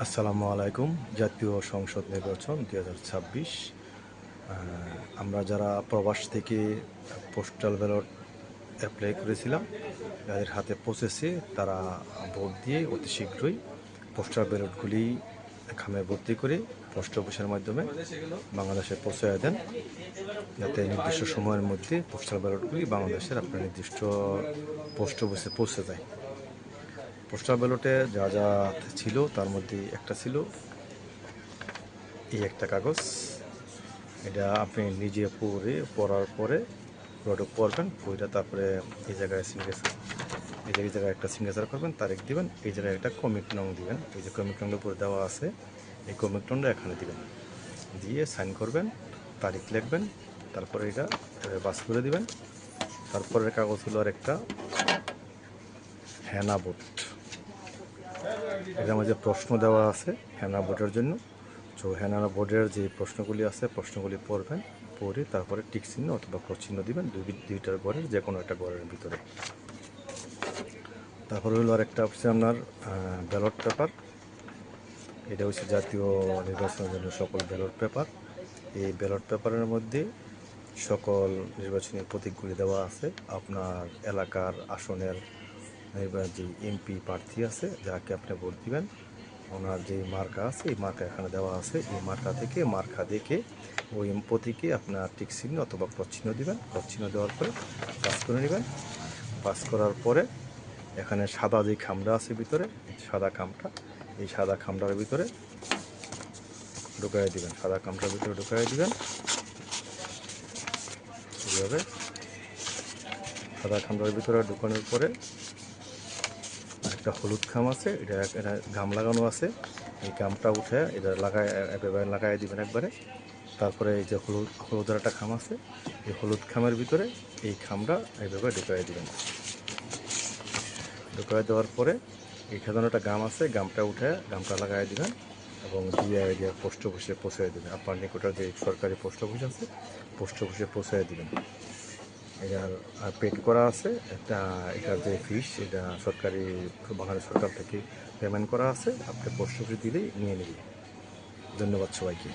আসসালামু আলাইকুম। জাতীয় সংসদ নির্বাচন ২০২৬। আমরা যারা প্রবাস থেকে পোস্টাল ব্যালট অ্যাপ্লাই করেছিলাম, যাদের হাতে পৌঁছেছে তারা ভোট দিয়ে অতি শীঘ্রই পোস্টাল ব্যালটগুলি খামে ভর্তি করে পোস্ট অফিসের মাধ্যমে বাংলাদেশে পৌঁছে দেন, যাতে নির্দিষ্ট সময়ের মধ্যে পোস্টাল ব্যালটগুলি বাংলাদেশের আপনার নির্দিষ্ট পোস্ট অফিসে পৌঁছে যায়। পোস্টাল ব্যালটে যা যা ছিল তার মধ্যে একটা ছিল এই একটা কাগজ। এটা আপনি নিজে পড়ার পরে পুরোটা পড়বেন, পড়ে তারপরে এই জায়গায় সিগনেচার, এই জায়গায় একটা সিগনেচার করবেন, তারিখ দিবেন, এই জায়গায় একটা কমিট নং দিবেন, এই যে কমিট নংটা উপরে দেওয়া আছে এই কমিট নংটা এখানে দিবেন, দিয়ে সাইন করবেন, তারিখ লিখবেন, তারপরে এটা বাস করে দিবেন। তারপরের কাগজগুলো আর একটা হ্যানা ভোট, এটার মধ্যে প্রশ্ন দেওয়া আছে হ্যানা ভোটের জন্য। তো হ্যানা ভোটের যে প্রশ্নগুলি আছে প্রশ্নগুলি পড়বেন, পড়ে তারপরে টিক চিহ্ন অথবা ক্রস চিহ্ন দিবেন দুইটার ঘরের যে কোনো একটা ঘরের ভিতরে। তারপরে হলো আর একটা হচ্ছে আপনার ব্যালট পেপার। এটা হচ্ছে জাতীয় নির্বাচনের জন্য সকল ব্যালট পেপার। এই ব্যালট পেপারের মধ্যে সকল নির্বাচনী প্রতীকগুলি দেওয়া আছে। আপনার এলাকার আসনের যে এমপি প্রার্থী আছে যাকে আপনি ভোট দিবেন, ওনার যে মার্কা আছে এই মার্কা এখানে দেওয়া আছে। এই মার্কা থেকে মার্কা দেখে ওই প্রতীকে আপনার টিক চিহ্ন অথবা ক্রস চিহ্ন দিবেন। ক্রস চিহ্ন দেওয়ার পরে পাস করে নেবেন। পাস করার পরে এখানে সাদা যে খামটা আছে ভিতরে, সাদা খামটা, এই সাদা খামটার ভিতরে ঢুকাই দিবেন। সাদা খামটার ভিতরে ঢুকাই দিবেন এইভাবে। সাদা খামটার ভিতরে ঢুকানোর পরে একটা হলুদ খাম আছে, এটা গাম লাগানো আছে। এই গামটা উঠে এটা একেবারে লাগাই দিবেন একবারে। তারপরে এই যে হলুদের একটা খাম আছে, এই হলুদ খামের ভিতরে এই খামটা এইভাবে ঢুকাই দিবেন। ঢুকাই দেওয়ার পরে এইখানে একটা গাম আছে, গামটা উঠে গামটা লাগাই দিবেন এবং দিয়ে পোস্ট অফিসে পৌঁছে দেবেন। আপনার নিকটে যে সরকারি পোস্ট অফিস আছে পোস্ট অফিসে পৌঁছে দিবেন। এটার পেড করা আছে একটা, এটার যে ফিস এটা সরকারি, বাংলাদেশ সরকার থেকে পেমেন্ট করা আছে, আপনি পোস্ট অফিসে দিলেই নিয়ে নেবেন। ধন্যবাদ সবাইকে।